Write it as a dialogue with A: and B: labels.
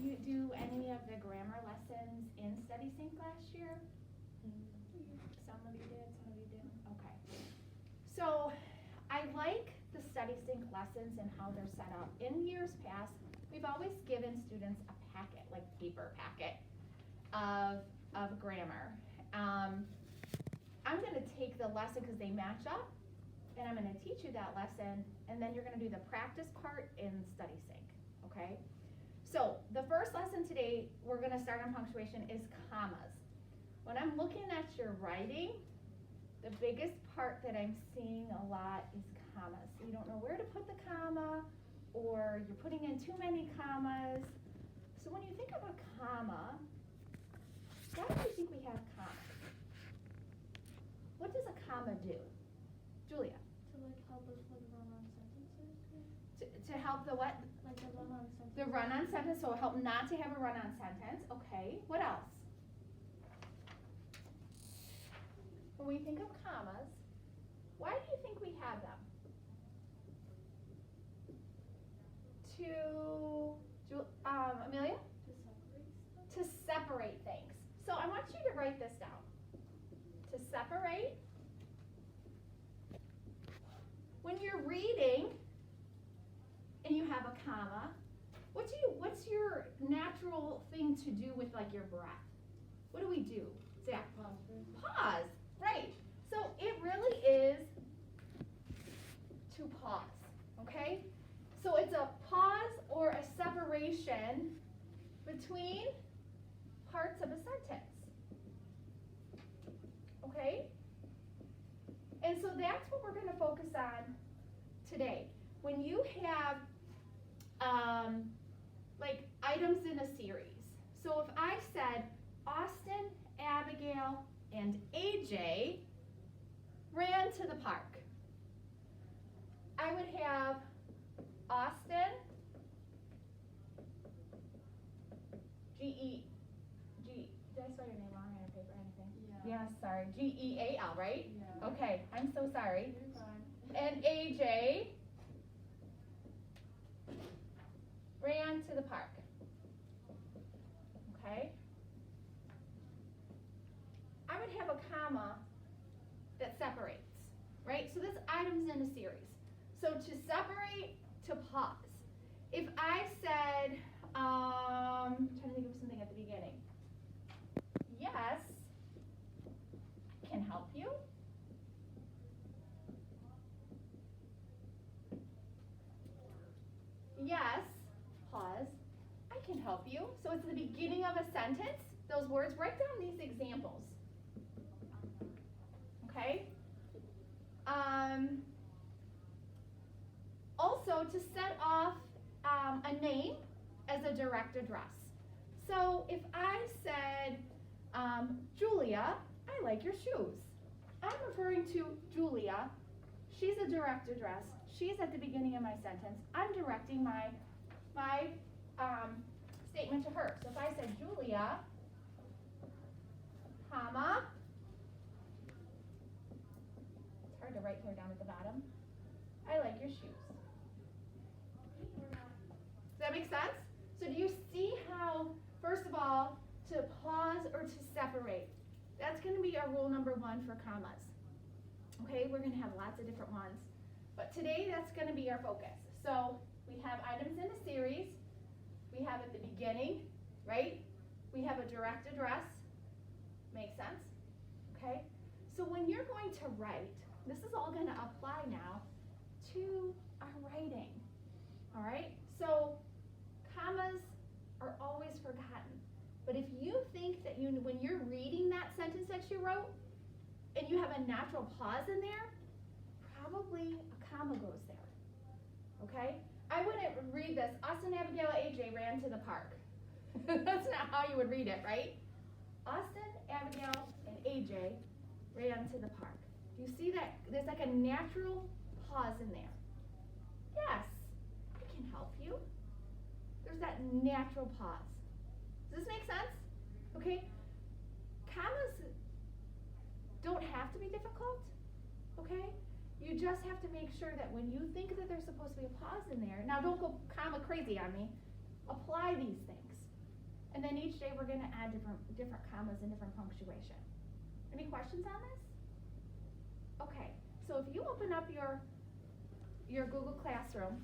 A: you do any of the grammar lessons in Study Sync last year? Some of you did, some of you didn't. Okay. So I like the Study Sync lessons and how they're set up. In years past, we've always given students a packet, like paper packet of grammar. I'm going to take the lesson because they match up, and I'm going to teach you that lesson, and then you're going to do the practice part in Study Sync, okay? So the first lesson today, we're going to start on punctuation, is commas. When I'm looking at your writing, the biggest part that I'm seeing a lot is commas. So you don't know where to put the comma, or you're putting in too many commas. So when you think of a comma, why do you think we have commas? What does a comma do? Julia?
B: To like help us with run-on sentences.
A: To help the what?
B: Like the run-on sentence.
A: The run-on sentence, so help not to have a run-on sentence. Okay, what else? When we think of commas, why do you think we have them? Amelia?
B: To separate stuff.
A: To separate things. So I want you to write this down. To separate. When you're reading and you have a comma, what's your natural thing to do with like your breath? What do we do? Zach? Pause. Right. So it really is to pause. Okay? So it's a pause or a separation between parts of a sentence. Okay? And so that's what we're going to focus on today. When you have like items in a series. So if I said Austin, Abigail, and AJ ran to the park, I would have Austin, did I spell your name wrong on your paper or anything?
B: Yeah.
A: Yeah, sorry. Geal, right?
B: Yeah.
A: Okay, I'm so sorry.
B: You're fine.
A: And AJ ran to the park. Okay? I would have a comma that separates, right? So this item's in a series. So to separate, to pause. If I said, I'm trying to think of something at the beginning. Yes, I can help you. Yes, pause, I can help you. So it's the beginning of a sentence. Those words, write down these examples. Okay? Also, to set off a name as a direct address. So if I said, Julia, I like your shoes. I'm referring to Julia. She's a direct address. She's at the beginning of my sentence. I'm directing my statement to her. So if I said Julia, comma, it's hard to write here down at the bottom. I like your shoes. Does that make sense? So do you see how, first of all, to pause or to separate? That's going to be our rule number 1 for commas. Okay, we're going to have lots of different ones. But today, that's going to be our focus. So we have items in a series. We have at the beginning, right? We have a direct address. Make sense? Okay? So when you're going to write, this is all going to apply now to our writing. All right? So commas are always forgotten. But if you think that when you're reading that sentence that you wrote, and you have a natural pause in there, probably a comma goes there. Okay? I wouldn't read this, Austin, Abigail, AJ ran to the park. That's not how you would read it, right? Austin, Abigail, and AJ ran to the park. Do you see that? There's like a natural pause in there. Yes, I can help you. There's that natural pause. Does this make sense? Okay? Commas don't have to be difficult, okay? You just have to make sure that when you think that there's supposed to be a pause in there, now don't go comma crazy on me, apply these things, And then each day we're gonna add different commas and different punctuation. Any questions on this? Okay, so if you open up your Google Classroom